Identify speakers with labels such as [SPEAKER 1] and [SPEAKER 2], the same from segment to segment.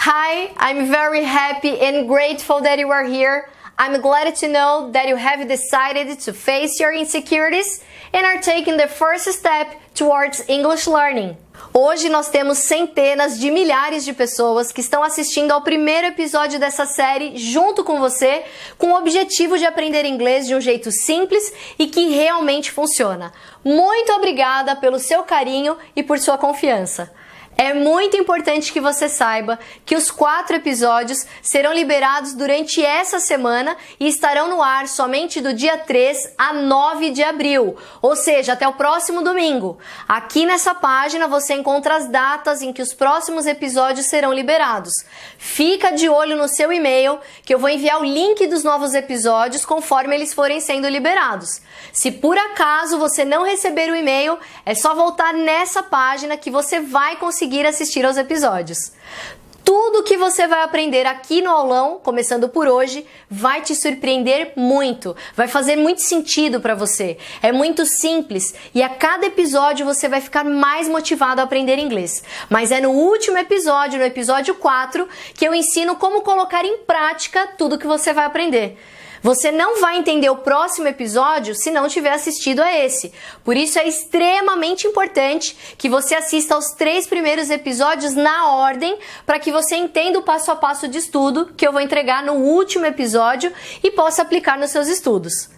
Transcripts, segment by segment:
[SPEAKER 1] Hi, I'm very happy and grateful that you are here. I'm glad to know that you have decided to face your insecurities and are taking the first step towards English learning. Hoje nós temos centenas de milhares de pessoas que estão assistindo ao primeiro episódio dessa série junto com você, com o objetivo de aprender inglês de um jeito simples e que realmente funciona. Muito obrigada pelo seu carinho e por sua confiança. É muito importante que você saiba que os 4 episódios serão liberados durante essa semana e estarão no ar somente do dia 3 a 9 de abril, ou seja, até o próximo domingo. Aqui nessa página você encontra as datas em que os próximos episódios serão liberados. Fica de olho no seu e-mail que eu vou enviar o link dos novos episódios conforme eles forem sendo liberados. Se por acaso você não receber o e-mail, é só voltar nessa página que você vai conseguir assistir aos episódios. Tudo que você vai aprender aqui no aulão, começando por hoje, vai te surpreender muito, vai fazer muito sentido para você. É muito simples e a cada episódio você vai ficar mais motivado a aprender inglês. Mas é no último episódio, no episódio 4, que eu ensino como colocar em prática tudo que você vai aprender. Você não vai entender o próximo episódio se não tiver assistido a esse. Por isso é extremamente importante que você assista aos 3 primeiros episódios na ordem para que você entenda o passo a passo de estudo que eu vou entregar no último episódio e possa aplicar nos seus estudos.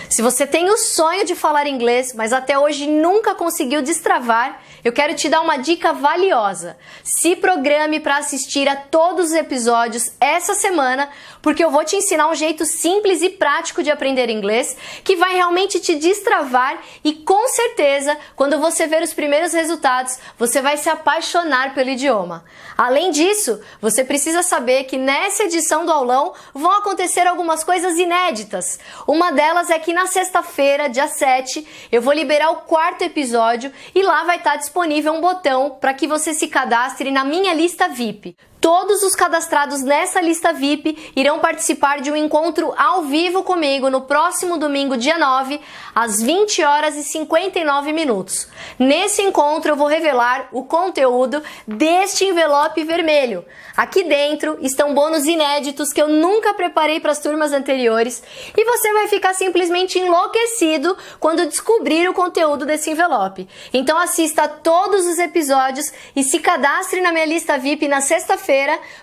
[SPEAKER 1] Se você tem o sonho de falar inglês, mas até hoje nunca conseguiu destravar, eu quero te dar uma dica valiosa. Se programe para assistir a todos os episódios essa semana, porque eu vou te ensinar um jeito simples e prático de aprender inglês que vai realmente te destravar e com certeza, quando você ver os primeiros resultados, você vai se apaixonar pelo idioma. Além disso, você precisa saber que nessa edição do aulão vão acontecer algumas coisas inéditas. Uma delas é que na sexta-feira, dia 7, eu vou liberar o 4º episódio e lá vai estar disponível um botão para que você se cadastre na minha lista VIP. Todos os cadastrados nessa lista VIP irão participar de um encontro ao vivo comigo no próximo domingo, dia 9, às 20h59. Nesse encontro eu vou revelar o conteúdo deste envelope vermelho. Aqui dentro estão bônus inéditos que eu nunca preparei para as turmas anteriores e você vai ficar simplesmente enlouquecido quando descobrir o conteúdo desse envelope. Então assista a todos os episódios e se cadastre na minha lista VIP na sexta-feira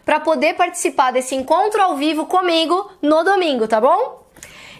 [SPEAKER 1] para poder participar desse encontro ao vivo comigo no domingo, tá bom?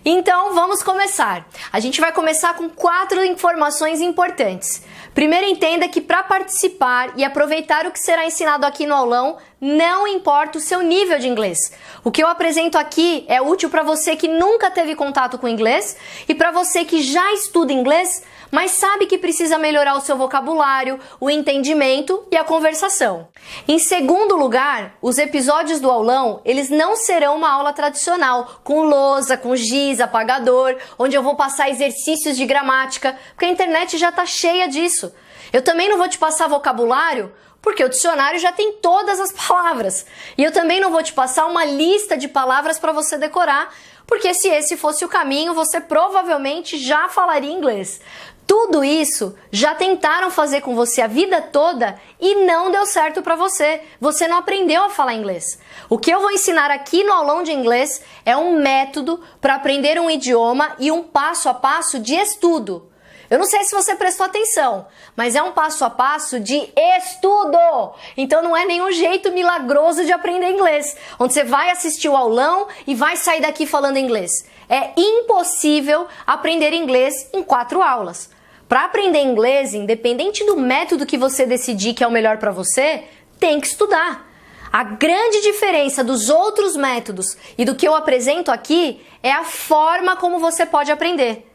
[SPEAKER 1] Então vamos começar. A gente vai começar com 4 informações importantes. Primeiro, entenda que para participar e aproveitar o que será ensinado aqui no aulão, não importa o seu nível de inglês. O que eu apresento aqui é útil para você que nunca teve contato com inglês e para você que já estuda inglês, mas sabe que precisa melhorar o seu vocabulário, o entendimento e a conversação. Em segundo lugar, os episódios do aulão, eles não serão uma aula tradicional, com lousa, com giz, apagador, onde eu vou passar exercícios de gramática, porque a internet já está cheia disso. Eu também não vou te passar vocabulário, porque o dicionário já tem todas as palavras. E eu também não vou te passar uma lista de palavras para você decorar, porque se esse fosse o caminho, você provavelmente já falaria inglês. Tudo isso já tentaram fazer com você a vida toda e não deu certo para você. Você não aprendeu a falar inglês. O que eu vou ensinar aqui no aulão de inglês é um método para aprender um idioma e um passo a passo de estudo. Eu não sei se você prestou atenção, mas é um passo a passo de estudo. Então não é nenhum jeito milagroso de aprender inglês, onde você vai assistir o aulão e vai sair daqui falando inglês. É impossível aprender inglês em 4 aulas. Para aprender inglês, independente do método que você decidir que é o melhor para você, tem que estudar. A grande diferença dos outros métodos e do que eu apresento aqui é a forma como você pode aprender.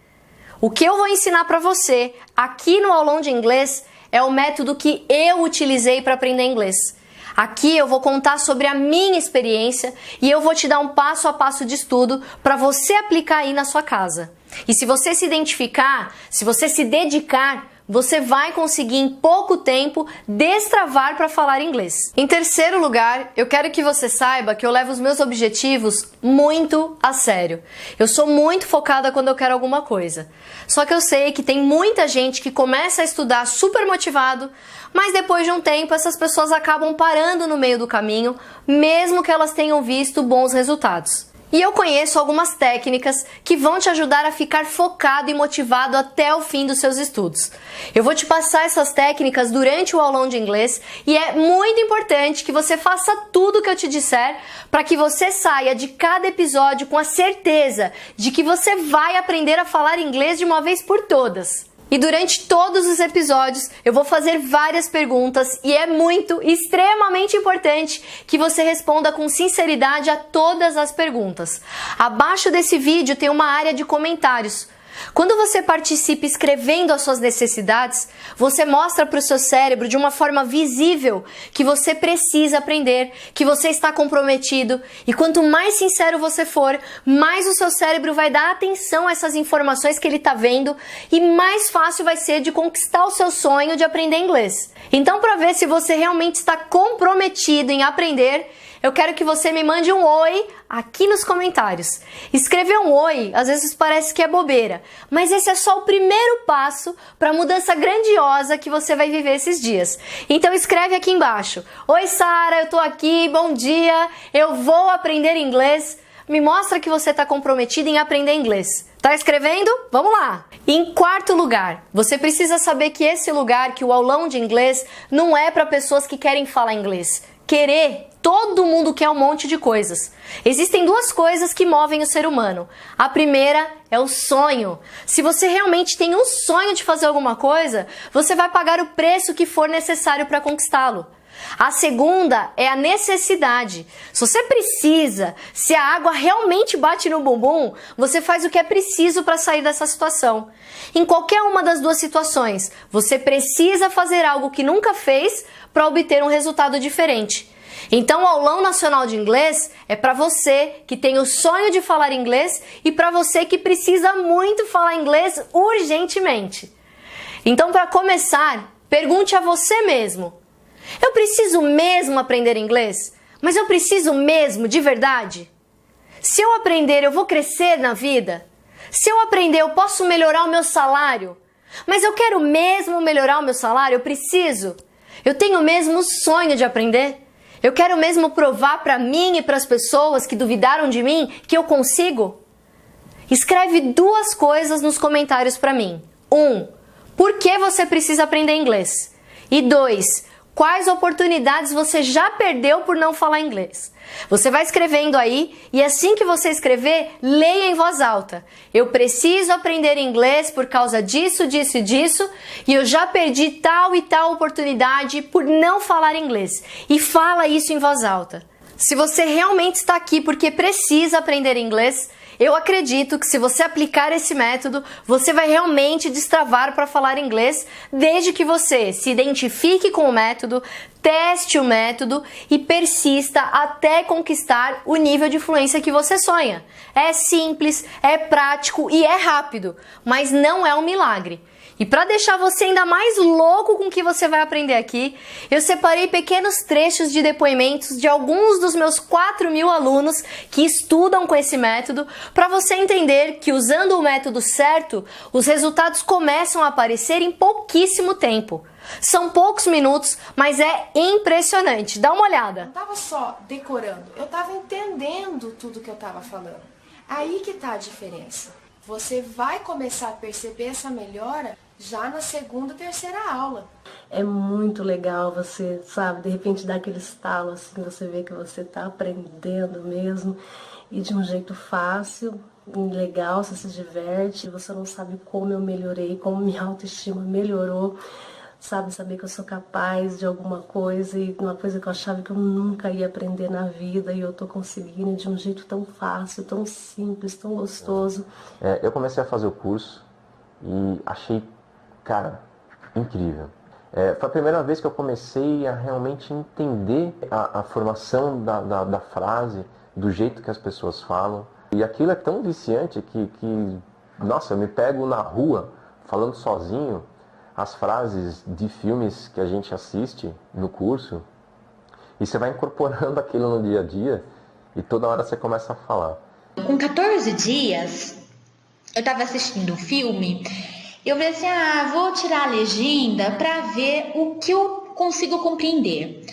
[SPEAKER 1] O que eu vou ensinar para você aqui no aulão de inglês é o método que eu utilizei para aprender inglês. Aqui eu vou contar sobre a minha experiência e eu vou te dar um passo a passo de estudo para você aplicar aí na sua casa. E se você se identificar, se você se dedicar, você vai conseguir em pouco tempo destravar para falar inglês. Em terceiro lugar, eu quero que você saiba que eu levo os meus objetivos muito a sério. Eu sou muito focada quando eu quero alguma coisa. Só que eu sei que tem muita gente que começa a estudar super motivado, mas depois de um tempo essas pessoas acabam parando no meio do caminho, mesmo que elas tenham visto bons resultados. E eu conheço algumas técnicas que vão te ajudar a ficar focado e motivado até o fim dos seus estudos. Eu vou te passar essas técnicas durante o aulão de inglês e é muito importante que você faça tudo o que eu te disser para que você saia de cada episódio com a certeza de que você vai aprender a falar inglês de uma vez por todas. E durante todos os episódios eu vou fazer várias perguntas e é extremamente importante que você responda com sinceridade a todas as perguntas. Abaixo desse vídeo tem uma área de comentários. Quando você participa escrevendo as suas necessidades, você mostra para o seu cérebro de uma forma visível que você precisa aprender, que você está comprometido, e quanto mais sincero você for, mais o seu cérebro vai dar atenção a essas informações que ele está vendo e mais fácil vai ser de conquistar o seu sonho de aprender inglês. Então, para ver se você realmente está comprometido em aprender, eu quero que você me mande um oi aqui nos comentários. Escrever um oi às vezes parece que é bobeira, mas esse é só o primeiro passo para a mudança grandiosa que você vai viver esses dias. Então escreve aqui embaixo: oi Sara, eu tô aqui, bom dia, eu vou aprender inglês. Me mostra que você está comprometido em aprender inglês. Tá escrevendo? Vamos lá! Em quarto lugar, você precisa saber que esse lugar, que o aulão de inglês, não é para pessoas que querem falar inglês. Querer, todo mundo quer um monte de coisas. Existem duas coisas que movem o ser humano. A primeira é o sonho. Se você realmente tem um sonho de fazer alguma coisa, você vai pagar o preço que for necessário para conquistá-lo. A segunda é a necessidade. Se você precisa, se a água realmente bate no bumbum, você faz o que é preciso para sair dessa situação. Em qualquer uma das duas situações, você precisa fazer algo que nunca fez para obter um resultado diferente. Então, o Aulão Nacional de Inglês é para você que tem o sonho de falar inglês e para você que precisa muito falar inglês urgentemente. Então, para começar, pergunte a você mesmo: eu preciso mesmo aprender inglês? Mas eu preciso mesmo, de verdade? Se eu aprender, eu vou crescer na vida? Se eu aprender, eu posso melhorar o meu salário? Mas eu quero mesmo melhorar o meu salário? Eu preciso? Eu tenho mesmo o sonho de aprender? Eu quero mesmo provar para mim e para as pessoas que duvidaram de mim que eu consigo? Escreve duas coisas nos comentários para mim. 1. Por que você precisa aprender inglês? E 2. Quais oportunidades você já perdeu por não falar inglês? Você vai escrevendo aí e assim que você escrever, leia em voz alta. Eu preciso aprender inglês por causa disso, disso e disso, e eu já perdi tal e tal oportunidade por não falar inglês. E fala isso em voz alta. Se você realmente está aqui porque precisa aprender inglês, eu acredito que se você aplicar esse método, você vai realmente destravar para falar inglês, desde que você se identifique com o método, teste o método e persista até conquistar o nível de fluência que você sonha. É simples, é prático e é rápido, mas não é um milagre. E para deixar você ainda mais louco com o que você vai aprender aqui, eu separei pequenos trechos de depoimentos de alguns dos meus 4.000 alunos que estudam com esse método, para você entender que usando o método certo, os resultados começam a aparecer em pouquíssimo tempo. São poucos minutos, mas é impressionante. Dá uma olhada.
[SPEAKER 2] Não estava só decorando, eu estava entendendo tudo que eu estava falando. Aí que está a diferença. Você vai começar a perceber essa melhora já na segunda, terceira aula.
[SPEAKER 3] É muito legal você, sabe, de repente dar aquele estalo assim, você vê que você está aprendendo mesmo e de um jeito fácil, legal, você se diverte, você não sabe como eu melhorei, como minha autoestima melhorou, sabe, saber que eu sou capaz de alguma coisa e uma coisa que eu achava que eu nunca ia aprender na vida e eu tô conseguindo de um jeito tão fácil, tão simples, tão gostoso.
[SPEAKER 4] Eu comecei a fazer o curso e achei, cara, incrível. Foi a primeira vez que eu comecei a realmente entender a formação da frase, do jeito que as pessoas falam. E aquilo é tão viciante que nossa, eu me pego na rua falando sozinho. as frases de filmes que a gente assiste no curso e você vai incorporando aquilo no dia a dia e toda hora você começa a falar.
[SPEAKER 5] Com 14 dias, eu estava assistindo um filme, eu falei assim, vou tirar a legenda para ver o que eu consigo compreender.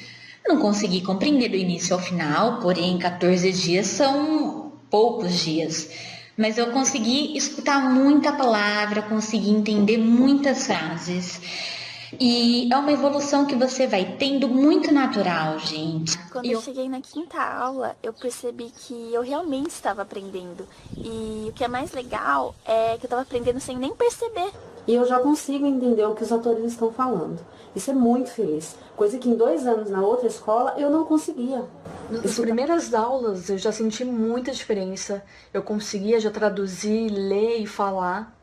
[SPEAKER 5] Não consegui compreender do início ao final, porém 14 dias são poucos dias. Mas eu consegui escutar muita palavra, consegui entender muitas frases. E é uma evolução que você vai tendo muito natural, gente.
[SPEAKER 6] Quando eu cheguei na 5ª aula, eu percebi que eu realmente estava aprendendo. E o que é mais legal é que eu estava aprendendo sem nem perceber.
[SPEAKER 3] E eu já consigo entender o que os atores estão falando. Isso é muito feliz. Coisa que em 2 anos na outra escola eu não conseguia.
[SPEAKER 7] Nas primeiras aulas eu já senti muita diferença. Eu conseguia já traduzir, ler e falar.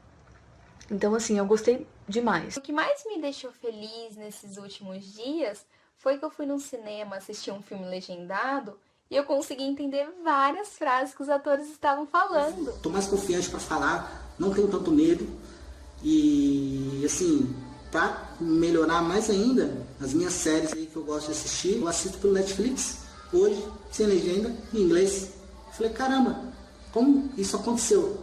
[SPEAKER 7] Então assim, eu gostei demais.
[SPEAKER 8] O que mais me deixou feliz nesses últimos dias foi que eu fui num cinema assistir um filme legendado e eu consegui entender várias frases que os atores estavam falando.
[SPEAKER 9] Tô mais confiante para falar, não tenho tanto medo. E assim, para melhorar mais ainda, as minhas séries aí que eu gosto de assistir, eu assisto pelo Netflix, hoje, sem legenda, em inglês. Falei, caramba, como isso aconteceu?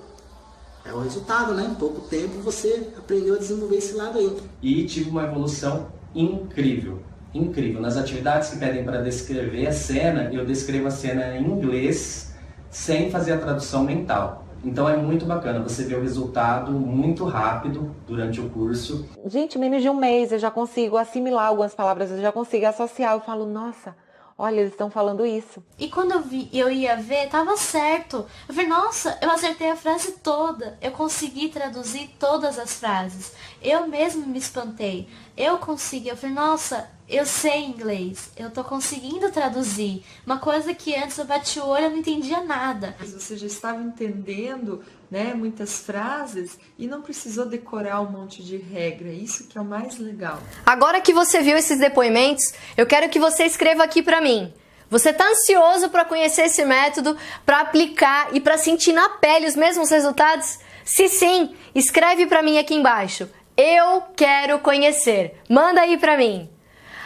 [SPEAKER 9] É o resultado, né? Em pouco tempo você aprendeu a desenvolver esse lado aí.
[SPEAKER 10] E tive uma evolução incrível, incrível. Nas atividades que pedem para descrever a cena, eu descrevo a cena em inglês, sem fazer a tradução mental. Então é muito bacana, você vê o resultado muito rápido durante o curso.
[SPEAKER 11] Gente, menos de um mês eu já consigo assimilar algumas palavras, eu já consigo associar, eu falo, nossa, olha, eles estão falando isso.
[SPEAKER 12] E quando eu ia ver, tava certo. Eu falei, nossa, eu acertei a frase toda, eu consegui traduzir todas as frases. Eu mesmo me espantei, eu consegui, eu falei, nossa, eu sei inglês, eu tô conseguindo traduzir. Uma coisa que antes eu bati o olho e eu não entendia nada.
[SPEAKER 13] Você já estava entendendo, né, muitas frases e não precisou decorar um monte de regra. Isso que é o mais legal.
[SPEAKER 1] Agora que você viu esses depoimentos, eu quero que você escreva aqui pra mim. Você tá ansioso para conhecer esse método, para aplicar e para sentir na pele os mesmos resultados? Se sim, escreve pra mim aqui embaixo. Eu quero conhecer. Manda aí pra mim.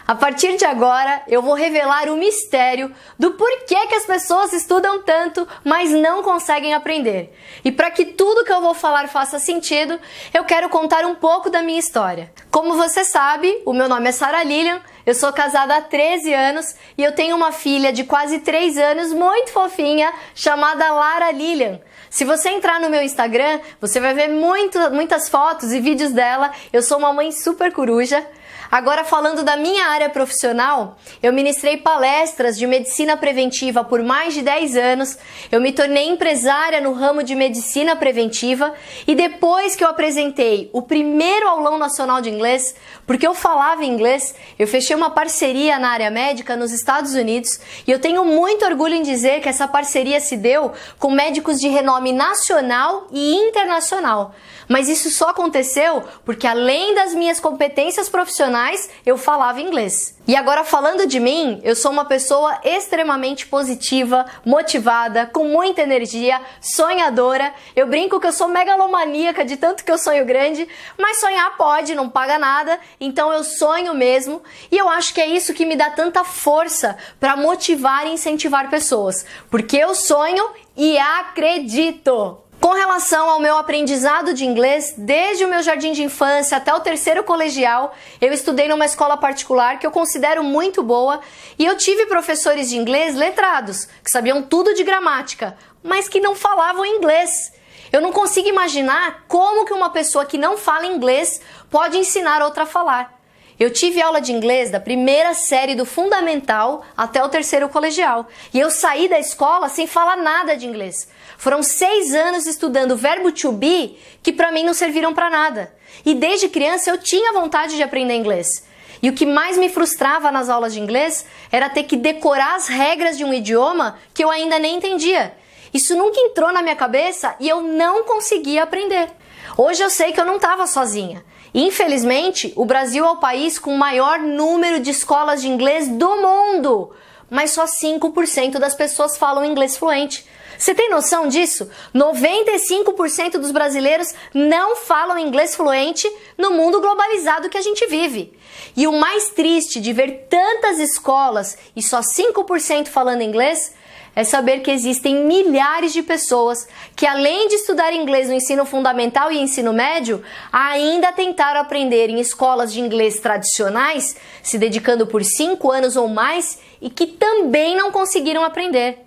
[SPEAKER 1] A partir de agora, eu vou revelar o mistério do porquê que as pessoas estudam tanto, mas não conseguem aprender. E para que tudo que eu vou falar faça sentido, eu quero contar um pouco da minha história. Como você sabe, o meu nome é Sara Lilian, eu sou casada há 13 anos e eu tenho uma filha de quase 3 anos, muito fofinha, chamada Lara Lilian. Se você entrar no meu Instagram, você vai ver muitas fotos e vídeos dela. Eu sou uma mãe super coruja. Agora, falando da minha área profissional, eu ministrei palestras de medicina preventiva por mais de 10 anos, eu me tornei empresária no ramo de medicina preventiva e depois que eu apresentei o primeiro aulão nacional de inglês, porque eu falava inglês, eu fechei uma parceria na área médica nos Estados Unidos e eu tenho muito orgulho em dizer que essa parceria se deu com médicos de renome nacional e internacional. Mas isso só aconteceu porque, além das minhas competências profissionais, eu falava inglês. E agora, falando de mim, eu sou uma pessoa extremamente positiva, motivada, com muita energia, sonhadora. Eu brinco que eu sou megalomaníaca de tanto que eu sonho grande, mas sonhar pode, não paga nada, então eu sonho mesmo. E eu acho que é isso que me dá tanta força para motivar e incentivar pessoas, porque eu sonho e acredito. Com relação ao meu aprendizado de inglês, desde o meu jardim de infância até o 3º colegial, eu estudei numa escola particular que eu considero muito boa e eu tive professores de inglês letrados, que sabiam tudo de gramática, mas que não falavam inglês. Eu não consigo imaginar como que uma pessoa que não fala inglês pode ensinar outra a falar. Eu tive aula de inglês da primeira série do fundamental até o 3º colegial. E eu saí da escola sem falar nada de inglês. Foram 6 anos estudando o verbo to be que pra mim não serviram pra nada. E desde criança eu tinha vontade de aprender inglês. E o que mais me frustrava nas aulas de inglês era ter que decorar as regras de um idioma que eu ainda nem entendia. Isso nunca entrou na minha cabeça e eu não conseguia aprender. Hoje eu sei que eu não estava sozinha. Infelizmente, o Brasil é o país com o maior número de escolas de inglês do mundo. mas só 5% das pessoas falam inglês fluente. Você tem noção disso? 95% dos brasileiros não falam inglês fluente no mundo globalizado que a gente vive. E o mais triste de ver tantas escolas e só 5% falando inglês é saber que existem milhares de pessoas que, além de estudar inglês no ensino fundamental e ensino médio, ainda tentaram aprender em escolas de inglês tradicionais, se dedicando por 5 anos ou mais, e que também não conseguiram aprender.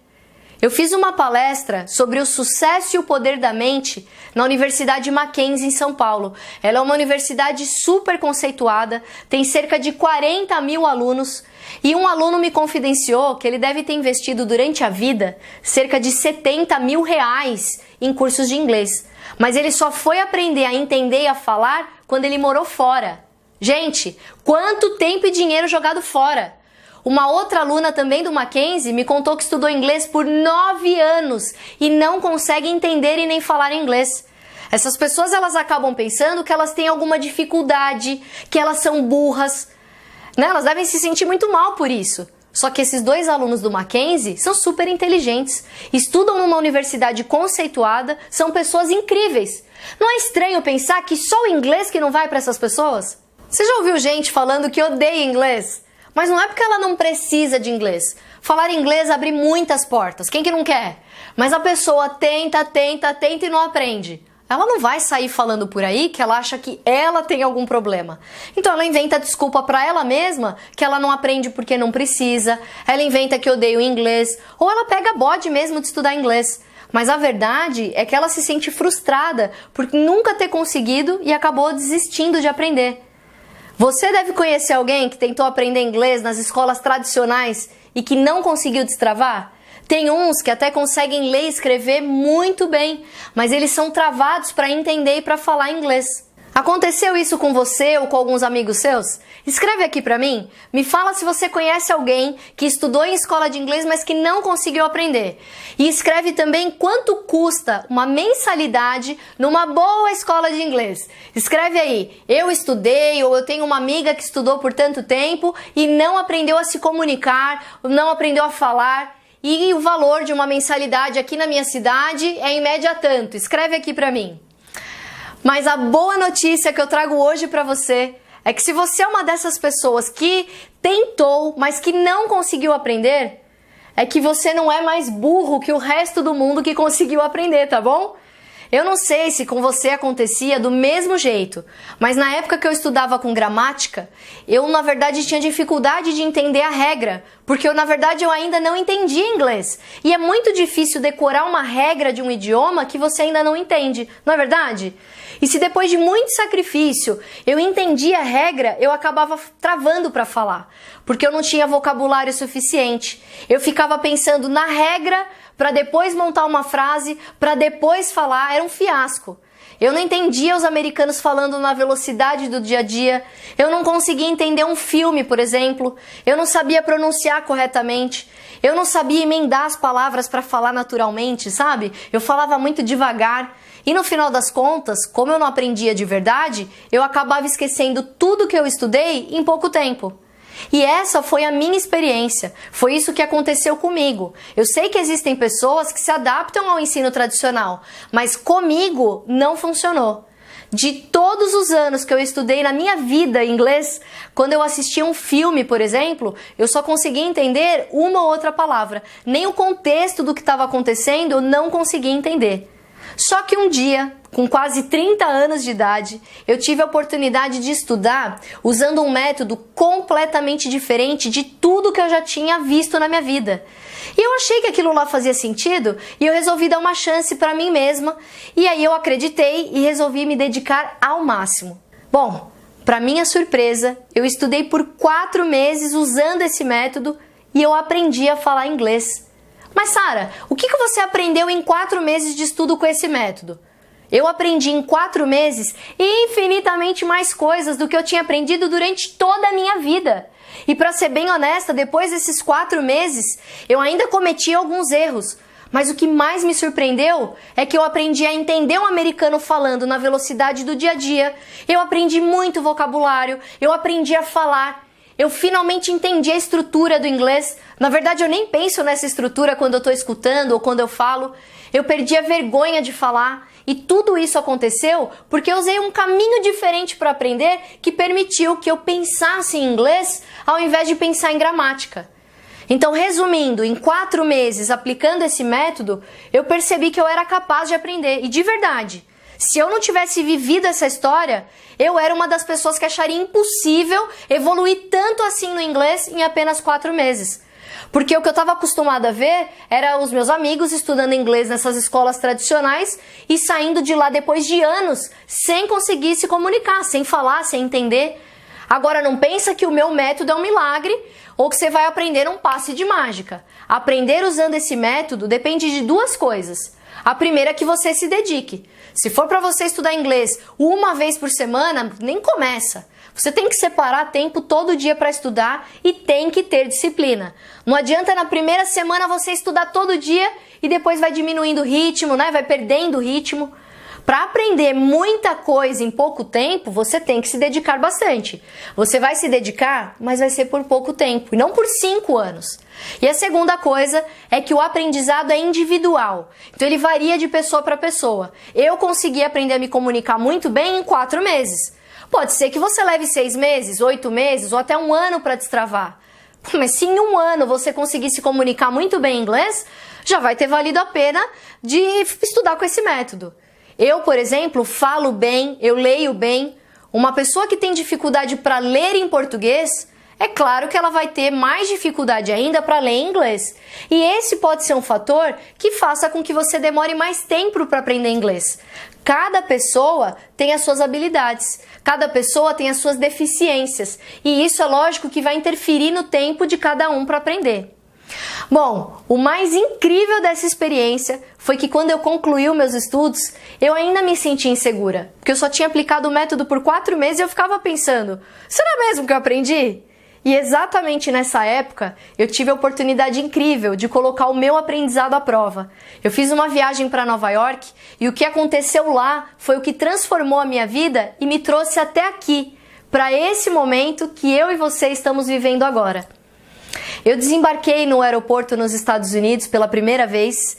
[SPEAKER 1] Eu fiz uma palestra sobre o sucesso e o poder da mente na Universidade Mackenzie, em São Paulo. Ela é uma universidade super conceituada, tem cerca de 40 mil alunos, e um aluno me confidenciou que ele deve ter investido durante a vida cerca de 70 mil reais em cursos de inglês. Mas ele só foi aprender a entender e a falar quando ele morou fora. Gente, quanto tempo e dinheiro jogado fora! Uma outra aluna também do Mackenzie me contou que estudou inglês por 9 anos e não consegue entender e nem falar inglês. Essas pessoas, elas acabam pensando que elas têm alguma dificuldade, que elas são burras, né? Elas devem se sentir muito mal por isso. Só que esses 2 alunos do Mackenzie são super inteligentes, estudam numa universidade conceituada, são pessoas incríveis. Não é estranho pensar que só o inglês que não vai para essas pessoas? Você já ouviu gente falando que odeia inglês? Mas não é porque ela não precisa de inglês. Falar inglês abre muitas portas. Quem que não quer? Mas a pessoa tenta e não aprende. Ela não vai sair falando por aí que ela acha que ela tem algum problema. Então ela inventa desculpa para ela mesma que ela não aprende porque não precisa. Ela inventa que odeia o inglês. Ou ela pega bode mesmo de estudar inglês. Mas a verdade é que ela se sente frustrada por nunca ter conseguido e acabou desistindo de aprender. Você deve conhecer alguém que tentou aprender inglês nas escolas tradicionais e que não conseguiu destravar? Tem uns que até conseguem ler e escrever muito bem, mas eles são travados para entender e para falar inglês. Aconteceu isso com você ou com alguns amigos seus? Escreve aqui pra mim, me fala se você conhece alguém que estudou em escola de inglês, mas que não conseguiu aprender. E escreve também quanto custa uma mensalidade numa boa escola de inglês. Escreve aí, eu estudei, ou eu tenho uma amiga que estudou por tanto tempo e não aprendeu a se comunicar, não aprendeu a falar. E o valor de uma mensalidade aqui na minha cidade é em média tanto. Escreve aqui pra mim. Mas a boa notícia que eu trago hoje pra você é que se você é uma dessas pessoas que tentou, mas que não conseguiu aprender, é que você não é mais burro que o resto do mundo que conseguiu aprender, tá bom? Eu não sei se com você acontecia do mesmo jeito, mas na época que eu estudava com gramática, eu na verdade tinha dificuldade de entender a regra, porque na verdade eu ainda não entendia inglês. E é muito difícil decorar uma regra de um idioma que você ainda não entende, não é verdade? E se depois de muito sacrifício eu entendia a regra, eu acabava travando para falar, porque eu não tinha vocabulário suficiente. Eu ficava pensando na regra para depois montar uma frase, para depois falar, era um fiasco. Eu não entendia os americanos falando na velocidade do dia a dia, eu não conseguia entender um filme, por exemplo, eu não sabia pronunciar corretamente, eu não sabia emendar as palavras para falar naturalmente, sabe? Eu falava muito devagar. E no final das contas, como eu não aprendia de verdade, eu acabava esquecendo tudo que eu estudei em pouco tempo. E essa foi a minha experiência, foi isso que aconteceu comigo. Eu sei que existem pessoas que se adaptam ao ensino tradicional, mas comigo não funcionou. De todos os anos que eu estudei na minha vida inglês, quando eu assistia um filme, por exemplo, eu só conseguia entender uma ou outra palavra. Nem o contexto do que estava acontecendo eu não conseguia entender. Só que um dia, com quase 30 anos de idade, eu tive a oportunidade de estudar usando um método completamente diferente de tudo que eu já tinha visto na minha vida. E eu achei que aquilo lá fazia sentido e eu resolvi dar uma chance para mim mesma. E aí eu acreditei e resolvi me dedicar ao máximo. Bom, para minha surpresa, eu estudei por 4 meses usando esse método e eu aprendi a falar inglês. Mas Sara, o que você aprendeu em 4 meses de estudo com esse método? Eu aprendi em 4 meses infinitamente mais coisas do que eu tinha aprendido durante toda a minha vida. E para ser bem honesta, depois desses 4 meses, eu ainda cometi alguns erros. Mas o que mais me surpreendeu é que eu aprendi a entender um americano falando na velocidade do dia a dia. Eu aprendi muito vocabulário, eu aprendi a falar. Eu finalmente entendi a estrutura do inglês. Na verdade, eu nem penso nessa estrutura quando eu estou escutando ou quando eu falo. Eu perdi a vergonha de falar. E tudo isso aconteceu porque eu usei um caminho diferente para aprender que permitiu que eu pensasse em inglês ao invés de pensar em gramática. Então, resumindo, em 4 meses aplicando esse método, eu percebi que eu era capaz de aprender. E de verdade, se eu não tivesse vivido essa história, eu era uma das pessoas que acharia impossível evoluir tanto assim no inglês em apenas 4 meses. Porque o que eu estava acostumada a ver era os meus amigos estudando inglês nessas escolas tradicionais e saindo de lá depois de anos sem conseguir se comunicar, sem falar, sem entender. Agora não pensa que o meu método é um milagre ou que você vai aprender um passe de mágica. Aprender usando esse método depende de 2 coisas. A primeira é que você se dedique. Se for para você estudar inglês 1 vez por semana, nem começa. Você tem que separar tempo todo dia para estudar e tem que ter disciplina. Não adianta na primeira semana você estudar todo dia e depois vai diminuindo o ritmo, né? Vai perdendo o ritmo. Para aprender muita coisa em pouco tempo, você tem que se dedicar bastante. Você vai se dedicar, mas vai ser por pouco tempo, e não por 5 anos. E a segunda coisa é que o aprendizado é individual. Então ele varia de pessoa para pessoa. Eu consegui aprender a me comunicar muito bem em 4 meses. Pode ser que você leve 6 meses, 8 meses ou até 1 ano para destravar. Mas se em 1 ano você conseguir se comunicar muito bem em inglês, já vai ter valido a pena de estudar com esse método. Eu, por exemplo, falo bem, eu leio bem. Uma pessoa que tem dificuldade para ler em português, é claro que ela vai ter mais dificuldade ainda para ler em inglês. E esse pode ser um fator que faça com que você demore mais tempo para aprender inglês. Cada pessoa tem as suas habilidades, cada pessoa tem as suas deficiências. E isso é lógico que vai interferir no tempo de cada um para aprender. Bom, o mais incrível dessa experiência foi que quando eu concluí os meus estudos, eu ainda me senti insegura, porque eu só tinha aplicado o método por 4 meses e eu ficava pensando, será mesmo que eu aprendi? E exatamente nessa época, eu tive a oportunidade incrível de colocar o meu aprendizado à prova. Eu fiz uma viagem para Nova York e o que aconteceu lá foi o que transformou a minha vida e me trouxe até aqui, para esse momento que eu e você estamos vivendo agora. Eu desembarquei no aeroporto nos Estados Unidos pela primeira vez.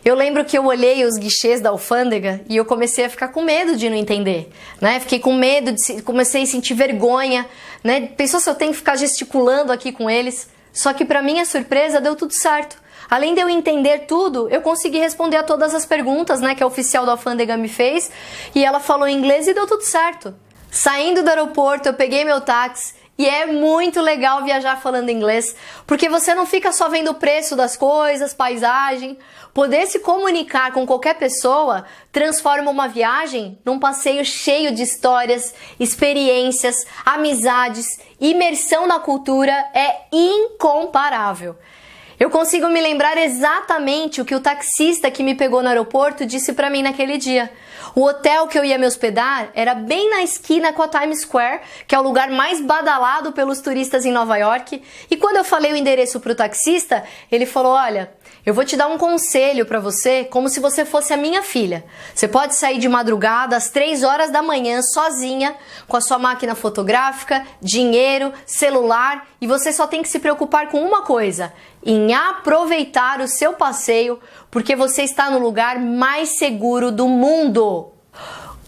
[SPEAKER 1] Eu lembro que eu olhei os guichês da alfândega e eu comecei a ficar com medo de não entender, né? Fiquei com medo, comecei a sentir vergonha, né? Pensou se eu tenho que ficar gesticulando aqui com eles? Só que para minha surpresa deu tudo certo. Além de eu entender tudo, eu consegui responder a todas as perguntas, né, que a oficial da alfândega me fez e ela falou em inglês e deu tudo certo. Saindo do aeroporto, eu peguei meu táxi. E é muito legal viajar falando inglês, porque você não fica só vendo o preço das coisas, paisagem. Poder se comunicar com qualquer pessoa transforma uma viagem num passeio cheio de histórias, experiências, amizades, imersão na cultura é incomparável. Eu consigo me lembrar exatamente o que o taxista que me pegou no aeroporto disse para mim naquele dia. O hotel que eu ia me hospedar era bem na esquina com a Times Square, que é o lugar mais badalado pelos turistas em Nova York. E quando eu falei o endereço para o taxista, ele falou, olha, eu vou te dar um conselho para você, como se você fosse a minha filha. Você pode sair de madrugada às 3 horas da manhã sozinha, com a sua máquina fotográfica, dinheiro, celular, e você só tem que se preocupar com uma coisa, em aproveitar o seu passeio, porque você está no lugar mais seguro do mundo.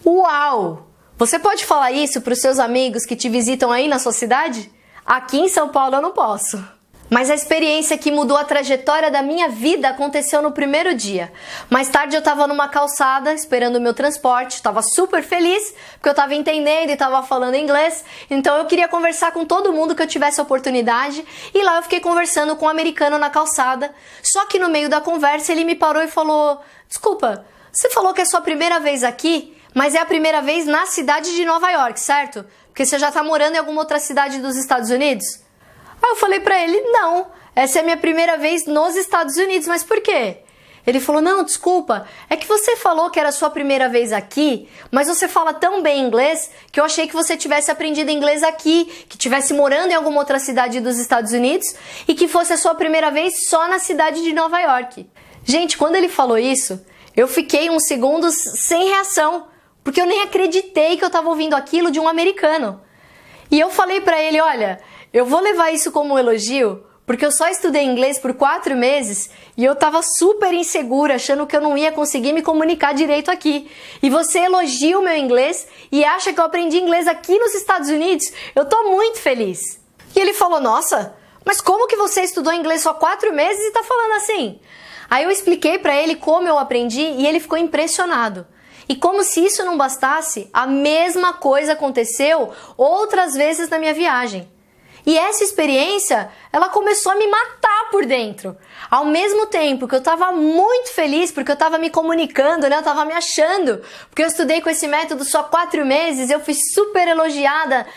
[SPEAKER 1] Uau! Você pode falar isso para os seus amigos que te visitam aí na sua cidade? Aqui em São Paulo eu não posso. Mas a experiência que mudou a trajetória da minha vida aconteceu no primeiro dia. Mais tarde eu estava numa calçada esperando o meu transporte, estava super feliz porque eu estava entendendo e estava falando inglês, então eu queria conversar com todo mundo que eu tivesse a oportunidade e lá eu fiquei conversando com um americano na calçada, só que no meio da conversa ele me parou e falou, desculpa, você falou que é sua primeira vez aqui, mas é a primeira vez na cidade de Nova York, certo? Porque você já está morando em alguma outra cidade dos Estados Unidos? Aí eu falei pra ele, não, essa é a minha primeira vez nos Estados Unidos, mas por quê? Ele falou, não, desculpa, é que você falou que era a sua primeira vez aqui, mas você fala tão bem inglês que eu achei que você tivesse aprendido inglês aqui, que tivesse morando em alguma outra cidade dos Estados Unidos e que fosse a sua primeira vez só na cidade de Nova York. Gente, quando ele falou isso, eu fiquei uns segundos sem reação, porque eu nem acreditei que eu estava ouvindo aquilo de um americano. E eu falei pra ele, olha, eu vou levar isso como um elogio, porque eu só estudei inglês por 4 meses e eu tava super insegura, achando que eu não ia conseguir me comunicar direito aqui. E você elogia o meu inglês e acha que eu aprendi inglês aqui nos Estados Unidos? Eu tô muito feliz. E ele falou, nossa, mas como que você estudou inglês só 4 meses e tá falando assim? Aí eu expliquei pra ele como eu aprendi e ele ficou impressionado. E como se isso não bastasse, a mesma coisa aconteceu outras vezes na minha viagem. E essa experiência, ela começou a me matar por dentro. Ao mesmo tempo que eu estava muito feliz, porque eu estava me comunicando, né? Eu estava me achando. Porque eu estudei com esse método só 4 meses, eu fui super elogiada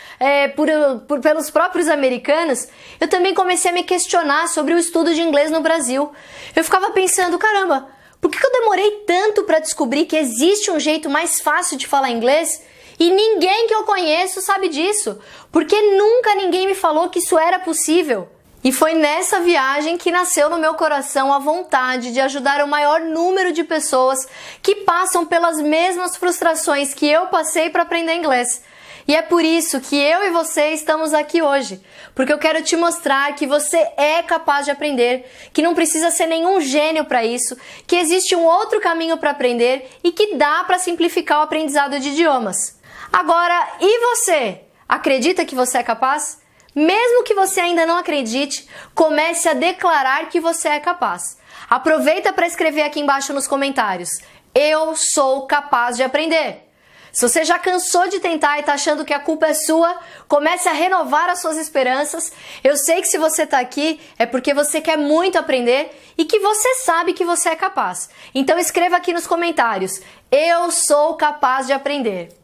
[SPEAKER 1] pelos próprios americanos. Eu também comecei a me questionar sobre o estudo de inglês no Brasil. Eu ficava pensando, caramba, por que eu demorei tanto para descobrir que existe um jeito mais fácil de falar inglês? E ninguém que eu conheço sabe disso, porque nunca ninguém me falou que isso era possível. E foi nessa viagem que nasceu no meu coração a vontade de ajudar o maior número de pessoas que passam pelas mesmas frustrações que eu passei para aprender inglês. E é por isso que eu e você estamos aqui hoje, porque eu quero te mostrar que você é capaz de aprender, que não precisa ser nenhum gênio para isso, que existe um outro caminho para aprender e que dá para simplificar o aprendizado de idiomas. Agora, e você? Acredita que você é capaz? Mesmo que você ainda não acredite, comece a declarar que você é capaz. Aproveita para escrever aqui embaixo nos comentários. Eu sou capaz de aprender. Se você já cansou de tentar e está achando que a culpa é sua, comece a renovar as suas esperanças. Eu sei que se você está aqui é porque você quer muito aprender e que você sabe que você é capaz. Então escreva aqui nos comentários. Eu sou capaz de aprender.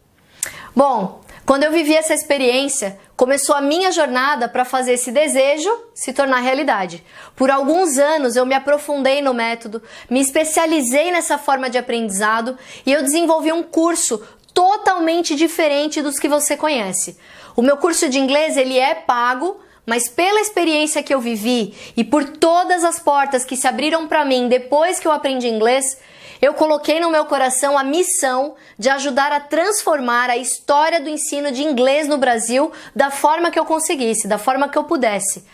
[SPEAKER 1] Bom, quando eu vivi essa experiência, começou a minha jornada para fazer esse desejo se tornar realidade. Por alguns anos eu me aprofundei no método, me especializei nessa forma de aprendizado e eu desenvolvi um curso totalmente diferente dos que você conhece. O meu curso de inglês, ele é pago, mas pela experiência que eu vivi e por todas as portas que se abriram para mim depois que eu aprendi inglês, eu coloquei no meu coração a missão de ajudar a transformar a história do ensino de inglês no Brasil da forma que eu conseguisse, da forma que eu pudesse.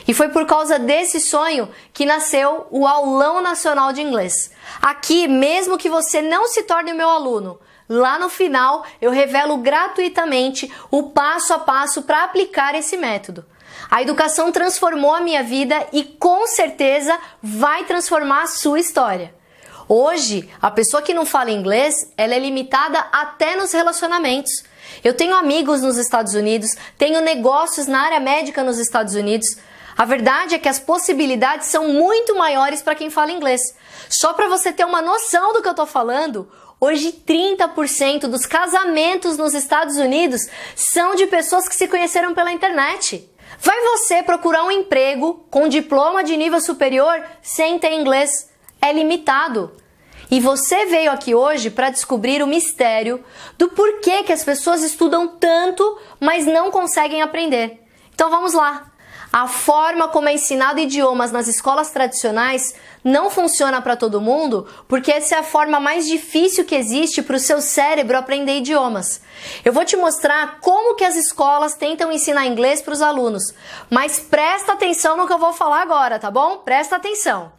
[SPEAKER 1] E foi por causa desse sonho que nasceu o Aulão Nacional de Inglês. Aqui, mesmo que você não se torne meu aluno, lá no final eu revelo gratuitamente o passo a passo para aplicar esse método. A educação transformou a minha vida e com certeza vai transformar a sua história. Hoje, a pessoa que não fala inglês, ela é limitada até nos relacionamentos. Eu tenho amigos nos Estados Unidos, tenho negócios na área médica nos Estados Unidos. A verdade é que as possibilidades são muito maiores para quem fala inglês. Só para você ter uma noção do que eu estou falando, hoje 30% dos casamentos nos Estados Unidos são de pessoas que se conheceram pela internet. Vai você procurar um emprego com diploma de nível superior sem ter inglês? É limitado. E você veio aqui hoje para descobrir o mistério do porquê que as pessoas estudam tanto, mas não conseguem aprender. Então vamos lá. A forma como é ensinado idiomas nas escolas tradicionais não funciona para todo mundo, porque essa é a forma mais difícil que existe para o seu cérebro aprender idiomas. Eu vou te mostrar como que as escolas tentam ensinar inglês para os alunos, mas presta atenção no que eu vou falar agora, tá bom? Presta atenção.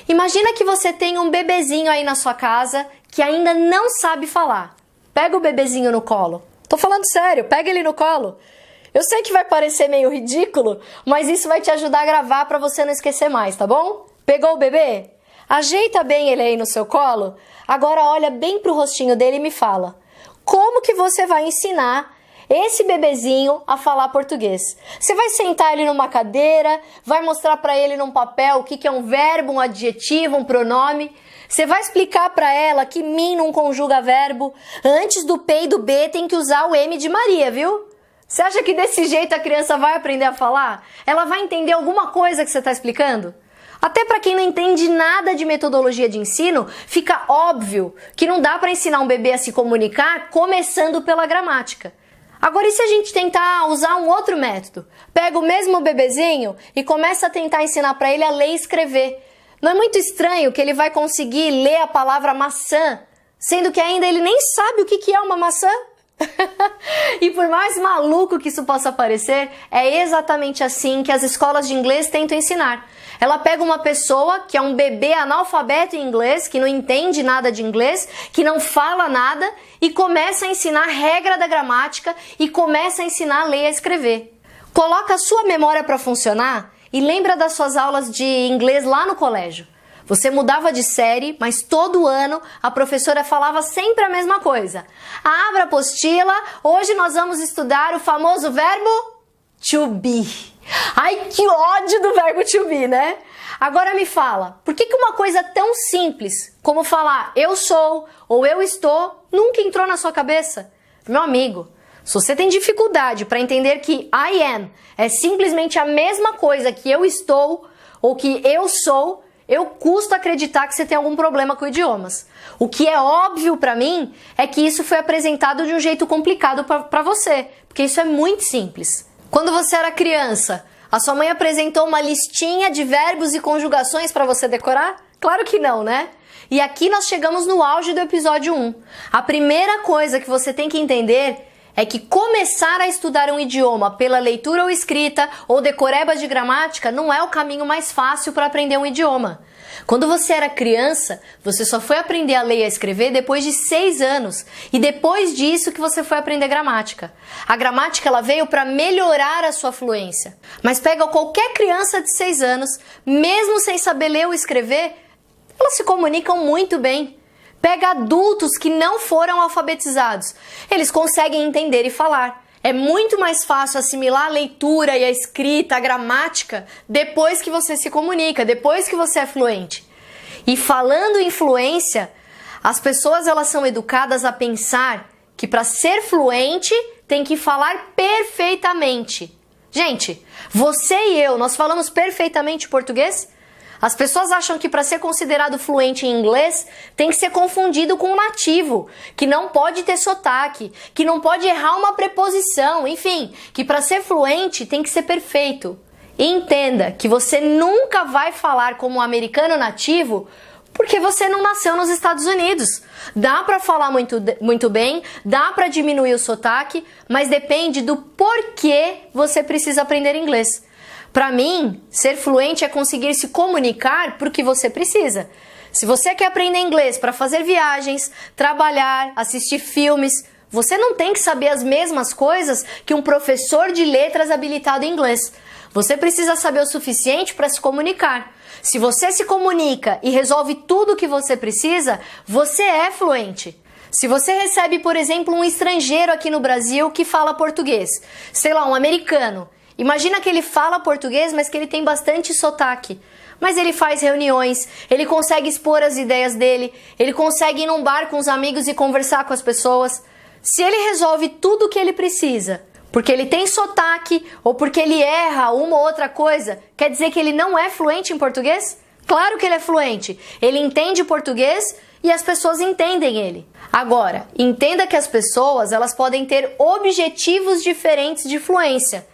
[SPEAKER 1] Imagina que você tem um bebezinho aí na sua casa que ainda não sabe falar. Pega o bebezinho no colo. Tô falando sério, pega ele no colo. Eu sei que vai parecer meio ridículo, mas isso vai te ajudar a gravar para você não esquecer mais, tá bom? Pegou o bebê? Ajeita bem ele aí no seu colo. Agora olha bem pro rostinho dele e me fala. Como que você vai ensinar esse bebezinho a falar português? Você vai sentar ele numa cadeira, vai mostrar para ele num papel o que é um verbo, um adjetivo, um pronome. Você vai explicar para ela que mim não conjuga verbo. Antes do P e do B tem que usar o M de Maria, viu? Você acha que desse jeito a criança vai aprender a falar? Ela vai entender alguma coisa que você está explicando? Até para quem não entende nada de metodologia de ensino, fica óbvio que não dá para ensinar um bebê a se comunicar começando pela gramática. Agora, e se a gente tentar usar um outro método? Pega o mesmo bebezinho e começa a tentar ensinar para ele a ler e escrever. Não é muito estranho que ele vai conseguir ler a palavra maçã, sendo que ainda ele nem sabe o que é uma maçã? E por mais maluco que isso possa parecer, é exatamente assim que as escolas de inglês tentam ensinar. Ela pega uma pessoa que é um bebê analfabeto em inglês, que não entende nada de inglês, que não fala nada, e começa a ensinar a regra da gramática e começa a ensinar a ler e a escrever. Coloca a sua memória para funcionar e lembra das suas aulas de inglês lá no colégio. Você mudava de série, mas todo ano a professora falava sempre a mesma coisa. Abra a apostila, hoje nós vamos estudar o famoso verbo to be. Ai, que ódio do verbo to be, né? Agora me fala, por que uma coisa tão simples como falar eu sou ou eu estou nunca entrou na sua cabeça? Meu amigo, se você tem dificuldade para entender que I am é simplesmente a mesma coisa que eu estou ou que eu sou, eu custo acreditar que você tem algum problema com idiomas. O que é óbvio para mim é que isso foi apresentado de um jeito complicado para você, porque isso é muito simples. Quando você era criança, a sua mãe apresentou uma listinha de verbos e conjugações para você decorar? Claro que não, né? E aqui nós chegamos no auge do episódio 1. A primeira coisa que você tem que entender é que começar a estudar um idioma pela leitura ou escrita ou decoreba de gramática não é o caminho mais fácil para aprender um idioma. Quando você era criança, você só foi aprender a ler e a escrever depois de 6 anos. E depois disso que você foi aprender gramática. A gramática ela veio para melhorar a sua fluência. Mas pega qualquer criança de 6 anos, mesmo sem saber ler ou escrever, elas se comunicam muito bem. Pega adultos que não foram alfabetizados. Eles conseguem entender e falar. É muito mais fácil assimilar a leitura e a escrita, a gramática, depois que você se comunica, depois que você é fluente. E falando em fluência, as pessoas elas são educadas a pensar que para ser fluente tem que falar perfeitamente. Gente, você e eu, nós falamos perfeitamente português? As pessoas acham que para ser considerado fluente em inglês tem que ser confundido com um nativo, que não pode ter sotaque, que não pode errar uma preposição, enfim, que para ser fluente tem que ser perfeito. E entenda que você nunca vai falar como um americano nativo porque você não nasceu nos Estados Unidos. Dá para falar muito bem, dá para diminuir o sotaque, mas depende do porquê você precisa aprender inglês. Para mim, ser fluente é conseguir se comunicar porque você precisa. Se você quer aprender inglês para fazer viagens, trabalhar, assistir filmes, você não tem que saber as mesmas coisas que um professor de letras habilitado em inglês. Você precisa saber o suficiente para se comunicar. Se você se comunica e resolve tudo o que você precisa, você é fluente. Se você recebe, por exemplo, um estrangeiro aqui no Brasil que fala português, sei lá, um americano, imagina que ele fala português, mas que ele tem bastante sotaque. Mas ele faz reuniões, ele consegue expor as ideias dele, ele consegue ir num bar com os amigos e conversar com as pessoas. Se ele resolve tudo o que ele precisa, porque ele tem sotaque ou porque ele erra uma ou outra coisa, quer dizer que ele não é fluente em português? Claro que ele é fluente. Ele entende português e as pessoas entendem ele. Agora, entenda que as pessoas elas podem ter objetivos diferentes de fluência.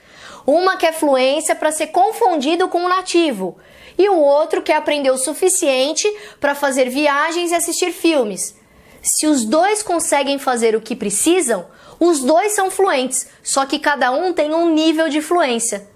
[SPEAKER 1] Uma quer fluência para ser confundido com um nativo e o outro quer aprender o suficiente para fazer viagens e assistir filmes. Se os dois conseguem fazer o que precisam, os dois são fluentes, só que cada um tem um nível de fluência.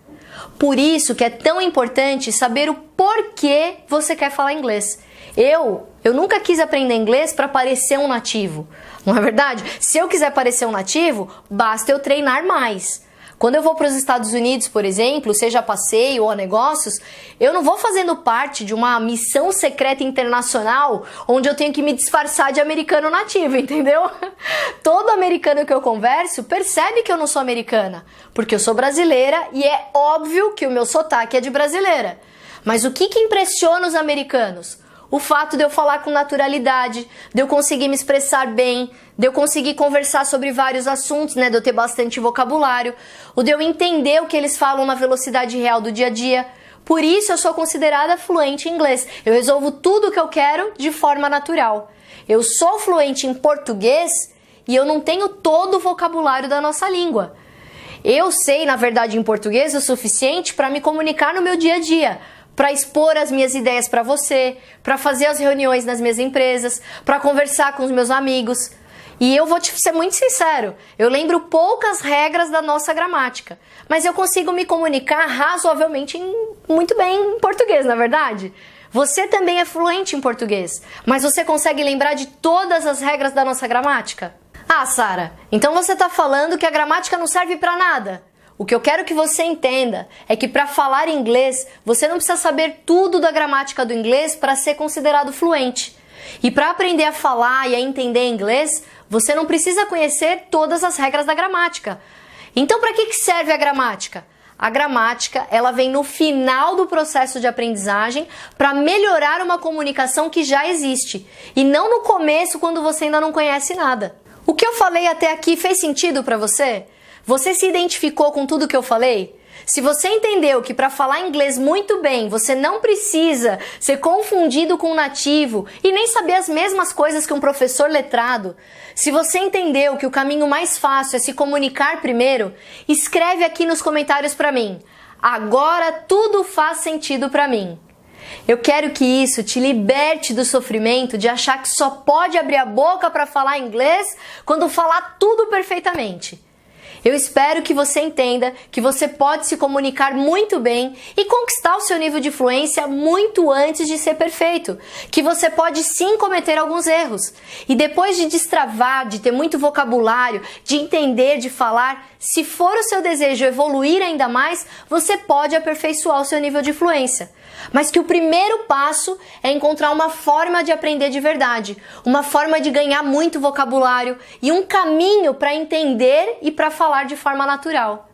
[SPEAKER 1] Por isso que é tão importante saber o porquê você quer falar inglês. Eu nunca quis aprender inglês para parecer um nativo, não é verdade? Se eu quiser parecer um nativo, basta eu treinar mais. Quando eu vou para os Estados Unidos, por exemplo, seja a passeio ou a negócios, eu não vou fazendo parte de uma missão secreta internacional onde eu tenho que me disfarçar de americano nativo, entendeu? Todo americano que eu converso percebe que eu não sou americana, porque eu sou brasileira e é óbvio que o meu sotaque é de brasileira. Mas o que impressiona os americanos? O fato de eu falar com naturalidade, de eu conseguir me expressar bem, de eu conseguir conversar sobre vários assuntos, né, de eu ter bastante vocabulário, o de eu entender o que eles falam na velocidade real do dia a dia. Por isso eu sou considerada fluente em inglês. Eu resolvo tudo o que eu quero de forma natural. Eu sou fluente em português e eu não tenho todo o vocabulário da nossa língua. Eu sei, na verdade, em português o suficiente para me comunicar no meu dia a dia, para expor as minhas ideias para você, para fazer as reuniões nas minhas empresas, para conversar com os meus amigos. E eu vou te ser muito sincero, eu lembro poucas regras da nossa gramática, mas eu consigo me comunicar razoavelmente muito bem em português, na verdade? Você também é fluente em português, mas você consegue lembrar de todas as regras da nossa gramática? Ah, Sara, então você está falando que a gramática não serve para nada? O que eu quero que você entenda é que para falar inglês, você não precisa saber tudo da gramática do inglês para ser considerado fluente. E para aprender a falar e a entender inglês, você não precisa conhecer todas as regras da gramática. Então, para que serve a gramática? A gramática, ela vem no final do processo de aprendizagem para melhorar uma comunicação que já existe, e não no começo, quando você ainda não conhece nada. O que eu falei até aqui fez sentido para você? Você se identificou com tudo que eu falei? Se você entendeu que para falar inglês muito bem, você não precisa ser confundido com um nativo e nem saber as mesmas coisas que um professor letrado, se você entendeu que o caminho mais fácil é se comunicar primeiro, escreve aqui nos comentários para mim. Agora tudo faz sentido para mim. Eu quero que isso te liberte do sofrimento de achar que só pode abrir a boca para falar inglês quando falar tudo perfeitamente. Eu espero que você entenda que você pode se comunicar muito bem e conquistar o seu nível de fluência muito antes de ser perfeito, que você pode sim cometer alguns erros. E depois de destravar, de ter muito vocabulário, de entender, de falar, se for o seu desejo evoluir ainda mais, você pode aperfeiçoar o seu nível de fluência. Mas que o primeiro passo é encontrar uma forma de aprender de verdade, uma forma de ganhar muito vocabulário e um caminho para entender e para falar de forma natural.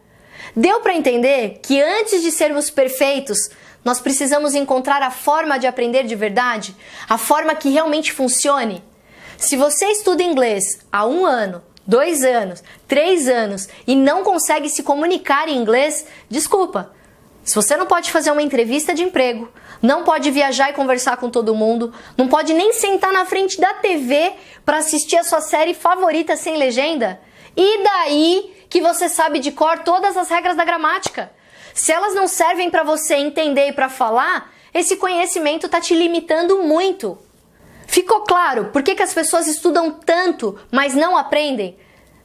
[SPEAKER 1] Deu para entender que antes de sermos perfeitos, nós precisamos encontrar a forma de aprender de verdade, a forma que realmente funcione? Se você estuda inglês há 1 ano, 2 anos, 3 anos e não consegue se comunicar em inglês, desculpa. Se você não pode fazer uma entrevista de emprego, não pode viajar e conversar com todo mundo, não pode nem sentar na frente da TV para assistir a sua série favorita sem legenda, e daí que você sabe de cor todas as regras da gramática? Se elas não servem para você entender e para falar, esse conhecimento está te limitando muito. Ficou claro por que as pessoas estudam tanto, mas não aprendem?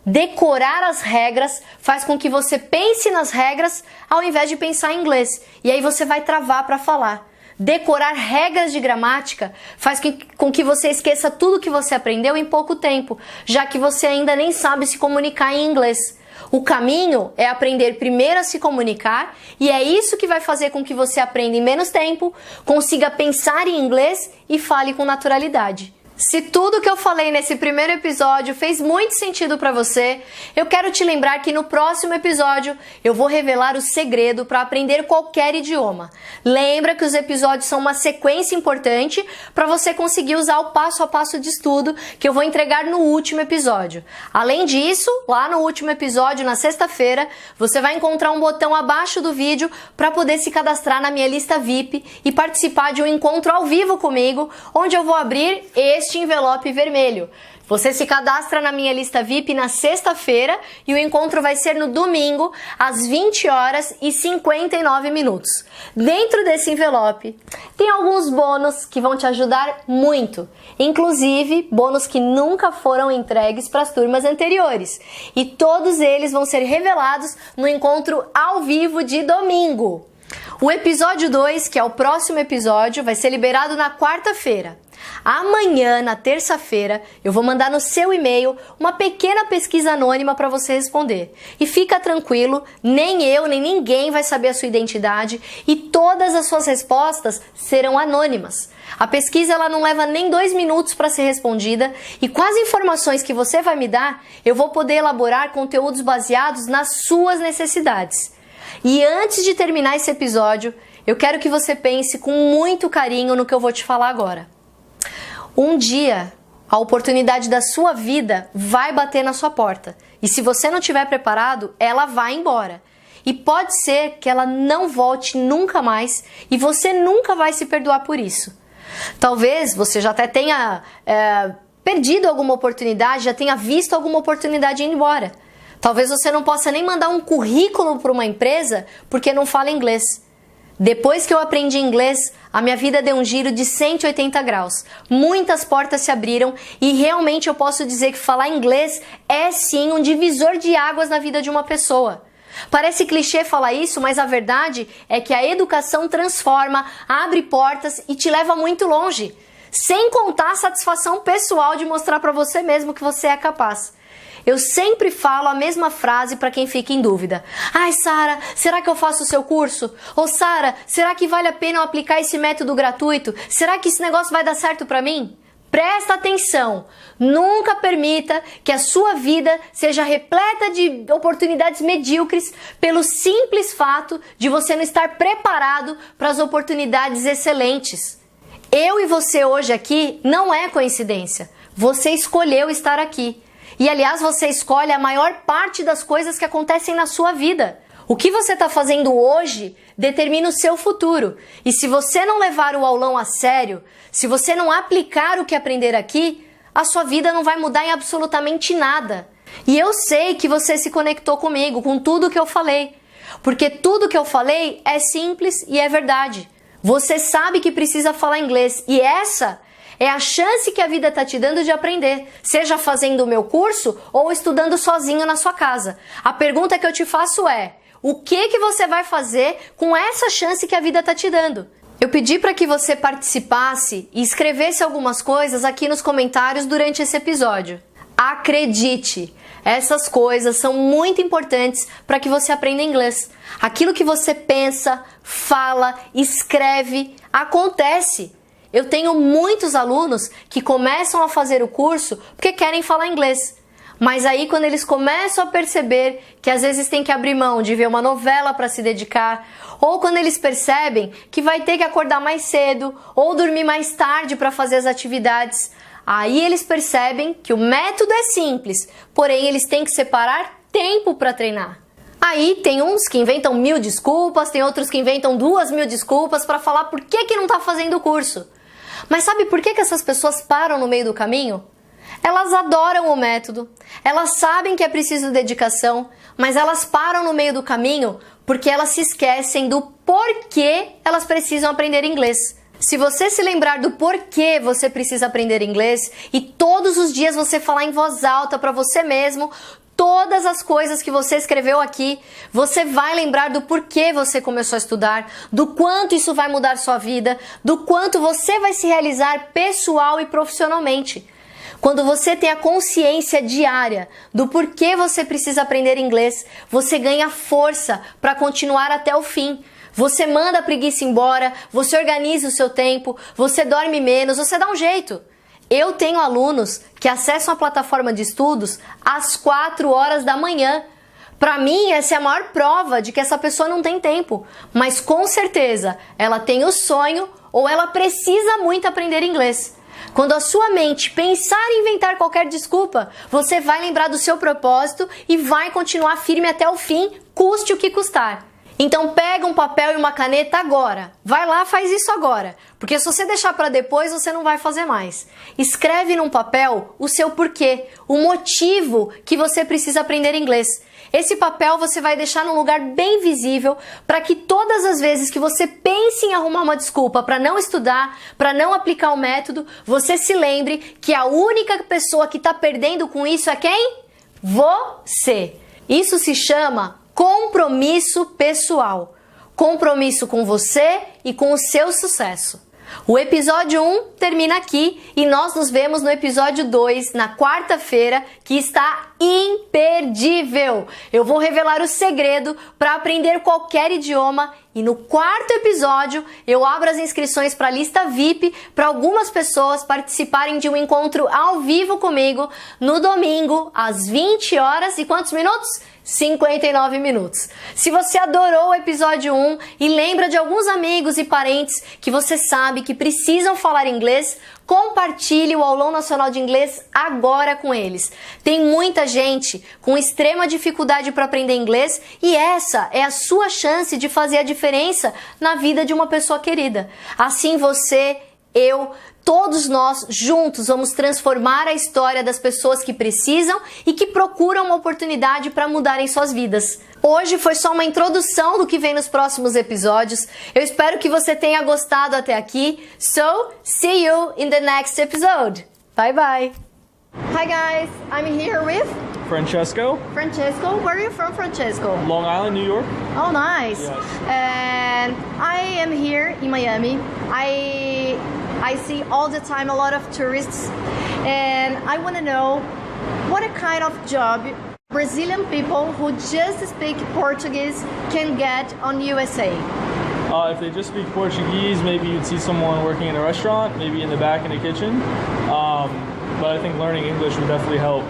[SPEAKER 1] Decorar as regras faz com que você pense nas regras ao invés de pensar em inglês. E aí você vai travar para falar. Decorar regras de gramática faz com que você esqueça tudo que você aprendeu em pouco tempo, já que você ainda nem sabe se comunicar em inglês. O caminho é aprender primeiro a se comunicar, e é isso que vai fazer com que você aprenda em menos tempo, consiga pensar em inglês e fale com naturalidade. Se tudo que eu falei nesse primeiro episódio fez muito sentido para você, eu quero te lembrar que no próximo episódio eu vou revelar o segredo para aprender qualquer idioma. Lembra que os episódios são uma sequência importante para você conseguir usar o passo a passo de estudo que eu vou entregar no último episódio. Além disso, lá no último episódio, na sexta-feira, você vai encontrar um botão abaixo do vídeo para poder se cadastrar na minha lista VIP e participar de um encontro ao vivo comigo, onde eu vou abrir este envelope vermelho. Você se cadastra na minha lista VIP na sexta-feira e o encontro vai ser no domingo às 20h59. Dentro desse envelope tem alguns bônus que vão te ajudar muito, inclusive bônus que nunca foram entregues para as turmas anteriores, e todos eles vão ser revelados no encontro ao vivo de domingo. O episódio 2, que é o próximo episódio, vai ser liberado na quarta-feira. Amanhã, na terça-feira, eu vou mandar no seu e-mail uma pequena pesquisa anônima para você responder. E fica tranquilo, nem eu, nem ninguém vai saber a sua identidade e todas as suas respostas serão anônimas. A pesquisa ela não leva nem 2 minutos para ser respondida e com as informações que você vai me dar, eu vou poder elaborar conteúdos baseados nas suas necessidades. E antes de terminar esse episódio, eu quero que você pense com muito carinho no que eu vou te falar agora. Um dia, a oportunidade da sua vida vai bater na sua porta. E se você não estiver preparado, ela vai embora. E pode ser que ela não volte nunca mais e você nunca vai se perdoar por isso. Talvez você já até tenha perdido alguma oportunidade, já tenha visto alguma oportunidade ir embora. Talvez você não possa nem mandar um currículo para uma empresa porque não fala inglês. Depois que eu aprendi inglês, a minha vida deu um giro de 180 graus. Muitas portas se abriram e realmente eu posso dizer que falar inglês é sim um divisor de águas na vida de uma pessoa. Parece clichê falar isso, mas a verdade é que a educação transforma, abre portas e te leva muito longe. Sem contar a satisfação pessoal de mostrar para você mesmo que você é capaz. Eu sempre falo a mesma frase para quem fica em dúvida. Ai, Sara, será que eu faço o seu curso? Ou Sara, será que vale a pena eu aplicar esse método gratuito? Será que esse negócio vai dar certo para mim? Presta atenção, nunca permita que a sua vida seja repleta de oportunidades medíocres pelo simples fato de você não estar preparado para as oportunidades excelentes. Eu e você hoje aqui não é coincidência, você escolheu estar aqui. E aliás, você escolhe a maior parte das coisas que acontecem na sua vida. O que você está fazendo hoje determina o seu futuro. E se você não levar o aulão a sério, se você não aplicar o que aprender aqui, a sua vida não vai mudar em absolutamente nada. E eu sei que você se conectou comigo, com tudo que eu falei. Porque tudo que eu falei é simples e é verdade. Você sabe que precisa falar inglês e essa é a chance que a vida está te dando de aprender, seja fazendo o meu curso ou estudando sozinho na sua casa. A pergunta que eu te faço é: o que você vai fazer com essa chance que a vida está te dando? Eu pedi para que você participasse e escrevesse algumas coisas aqui nos comentários durante esse episódio. Acredite, essas coisas são muito importantes para que você aprenda inglês. Aquilo que você pensa, fala, escreve, acontece. Eu tenho muitos alunos que começam a fazer o curso porque querem falar inglês. Mas aí quando eles começam a perceber que às vezes tem que abrir mão de ver uma novela para se dedicar, ou quando eles percebem que vai ter que acordar mais cedo ou dormir mais tarde para fazer as atividades, aí eles percebem que o método é simples, porém eles têm que separar tempo para treinar. Aí tem uns que inventam 1000 desculpas, tem outros que inventam 2000 desculpas para falar por que não está fazendo o curso. Mas sabe por que essas pessoas param no meio do caminho? Elas adoram o método, elas sabem que é preciso dedicação, mas elas param no meio do caminho porque elas se esquecem do porquê elas precisam aprender inglês. Se você se lembrar do porquê você precisa aprender inglês e todos os dias você falar em voz alta para você mesmo todas as coisas que você escreveu aqui, você vai lembrar do porquê você começou a estudar, do quanto isso vai mudar sua vida, do quanto você vai se realizar pessoal e profissionalmente. Quando você tem a consciência diária do porquê você precisa aprender inglês, você ganha força para continuar até o fim. Você manda a preguiça embora, você organiza o seu tempo, você dorme menos, você dá um jeito. Eu tenho alunos que acessam a plataforma de estudos às 4 horas da manhã. Para mim, essa é a maior prova de que essa pessoa não tem tempo. Mas com certeza, ela tem o sonho ou ela precisa muito aprender inglês. Quando a sua mente pensar em inventar qualquer desculpa, você vai lembrar do seu propósito e vai continuar firme até o fim, custe o que custar. Então pega um papel e uma caneta agora. Vai lá, faz isso agora. Porque se você deixar para depois, você não vai fazer mais. Escreve num papel o seu porquê, o motivo que você precisa aprender inglês. Esse papel você vai deixar num lugar bem visível para que todas as vezes que você pense em arrumar uma desculpa para não estudar, para não aplicar o método, você se lembre que a única pessoa que está perdendo com isso é quem? Você. Isso se chama compromisso pessoal. Compromisso com você e com o seu sucesso. O episódio 1 termina aqui e nós nos vemos no episódio 2 na quarta-feira, que está imperdível. Eu vou revelar o segredo para aprender qualquer idioma e no quarto episódio eu abro as inscrições para a lista VIP para algumas pessoas participarem de um encontro ao vivo comigo no domingo às 20 horas e quantos minutos? 59 minutos. Se você adorou o episódio 1 e lembra de alguns amigos e parentes que você sabe que precisam falar inglês, compartilhe o Aulão Nacional de Inglês agora com eles. Tem muita gente com extrema dificuldade para aprender inglês e essa é a sua chance de fazer a diferença na vida de uma pessoa querida. Assim você eu, todos nós juntos vamos transformar a história das pessoas que precisam e que procuram uma oportunidade para mudarem suas vidas. Hoje foi só uma introdução do que vem nos próximos episódios. Eu espero que você tenha gostado até aqui. So, see you in the next episode. Bye bye. Hi guys, I'm here with
[SPEAKER 14] Francesco.
[SPEAKER 1] Francesco. Where are you from, Francesco?
[SPEAKER 14] Long Island, New York.
[SPEAKER 1] Oh, nice.
[SPEAKER 14] Yes.
[SPEAKER 1] And I am here in Miami. I see all the time a lot of tourists, and I want to know what kind of job Brazilian people who just speak Portuguese can get on USA.
[SPEAKER 14] If they just speak Portuguese, maybe you'd see someone working in a restaurant, maybe in the back in the kitchen. But I think learning English would definitely help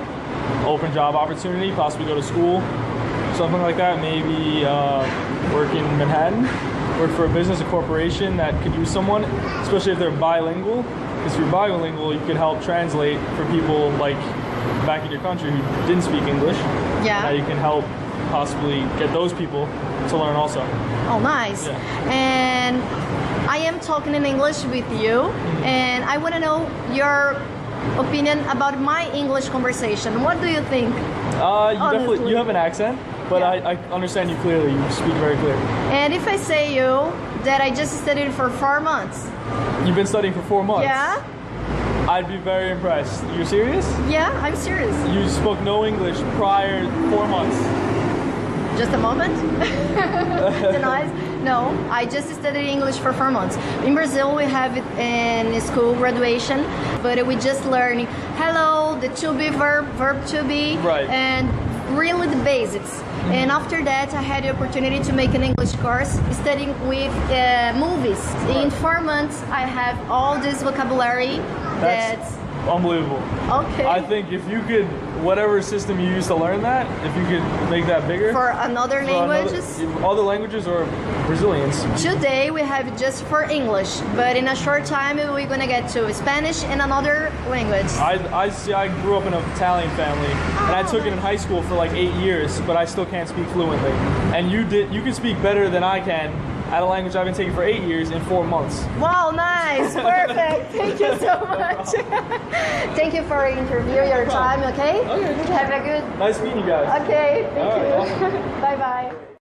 [SPEAKER 14] open job opportunity, possibly go to school, something like that. Maybe work in Manhattan, work for a business, a corporation that could use someone, especially if they're bilingual. Because if you're bilingual, you could help translate for people like back in your country who didn't speak English.
[SPEAKER 1] Yeah.
[SPEAKER 14] Now you can help possibly get those people to learn also.
[SPEAKER 1] Oh, nice.
[SPEAKER 14] Yeah.
[SPEAKER 1] And I am talking in English with you, and I want to know your opinion about my English conversation. What do you think?
[SPEAKER 14] You have an accent, but I understand you clearly. You speak very clear.
[SPEAKER 1] And if I say you that I just studied for 4 months.
[SPEAKER 14] You've been studying for 4 months?
[SPEAKER 1] Yeah.
[SPEAKER 14] I'd be very impressed. You're serious?
[SPEAKER 1] Yeah, I'm serious.
[SPEAKER 14] You spoke no English prior 4 months.
[SPEAKER 1] Just a moment. Denies? No, I just studied English for 4 months. In Brazil, we have it in school graduation, but we just learn hello, the to be verb, verb to be,
[SPEAKER 14] right,
[SPEAKER 1] and really the basics. And after that, I had the opportunity to make an English course studying with movies.
[SPEAKER 14] Right.
[SPEAKER 1] In 4 months, I have all this vocabulary. That's
[SPEAKER 14] unbelievable.
[SPEAKER 1] Okay.
[SPEAKER 14] I think if you could, whatever system you use to learn that, if you could make that bigger.
[SPEAKER 1] For another languages?
[SPEAKER 14] Other languages or Brazilians?
[SPEAKER 1] Today we have just for English, but in a short time we're going to get to Spanish and another language.
[SPEAKER 14] I grew up in an Italian family, and I took it in high school for like 8 years, but I still can't speak fluently. And you can speak better than I can at a language I've been taking for 8 years in 4 months.
[SPEAKER 1] Wow, nice, perfect. Thank you so much. Thank you for your time, okay?
[SPEAKER 14] Okay.
[SPEAKER 1] Have a good...
[SPEAKER 14] Nice meeting you guys.
[SPEAKER 1] Okay, thank you.
[SPEAKER 14] Awesome.
[SPEAKER 1] Bye-bye.